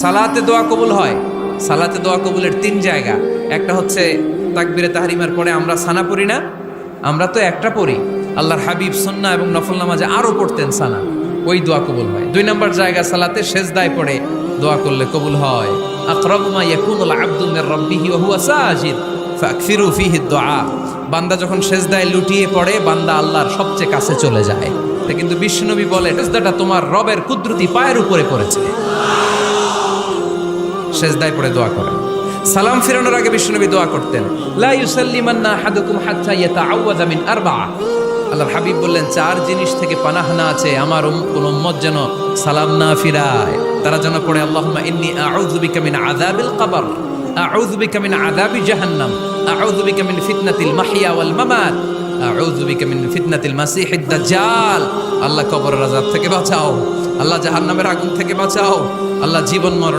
সালাতে দোয়া কবুল হয়। সালাতে দোয়া কবুলের তিন জায়গা। একটা হচ্ছে তাকবীরে তাহরিমার পরে আমরা সানা পড়ি না, আমরা তো একটা পড়ি। আল্লাহর হাবিব সুন্নাহ এবং নফল নামাজে আরো পড়তেন সানা, ওই দোয়া কবুল হয়। দুই নম্বর জায়গা সালাতে সেজদায় পড়ে দোয়া করলে কবুল হয়। আকরাবু মা ইয়াকুনুল আবদু মির রাব্বিহি ওয়া হুয়া সাজিদ ফাকসিরু ফীহি দুআ। বান্দা যখন সেজদায় লুটিয়ে পড়ে, বান্দা আল্লাহর সবচেয়ে কাছে চলে যায়। তা কিন্তু বিশ্বনবী বলে, সেজদাটা তোমার রবের কুদরতি পায়ের উপরে পড়েছে। সেজদায় পড়ে দোয়া করেন। সালাম ফিরানোর আগে বিশ্বনবী দোয়া করতেন, লা ইউসাল্লিমান্না আহাদুকুম হাত্তা ইয়াতাআওয়াযা মিন আরবা'a। আল্লাহর হাবিব বললেন, চার জিনিস থেকে পানাহ না আছে আমার কোন উম্মত যেন সালাম না ফিরায়। তারা যেন পড়ে, আল্লাহুম্মা ইন্নী আউযু বিকা মিন আযাবিল কবর, আউযু বিকা মিন আযাবি জাহান্নাম, আউযু বিকা মিন ফিতনাতিল মাহইয়া ওয়াল মামাত, আউযু বিকা মিন ফিতনাতিল মাসিহিদ দাজ্জাল। আল্লাহ কবরের আযাব থেকে বাঁচাও, আল্লাহ জাহান্নামের আগুন থেকে বাঁচাও, আল্লাহ জীবন মরণ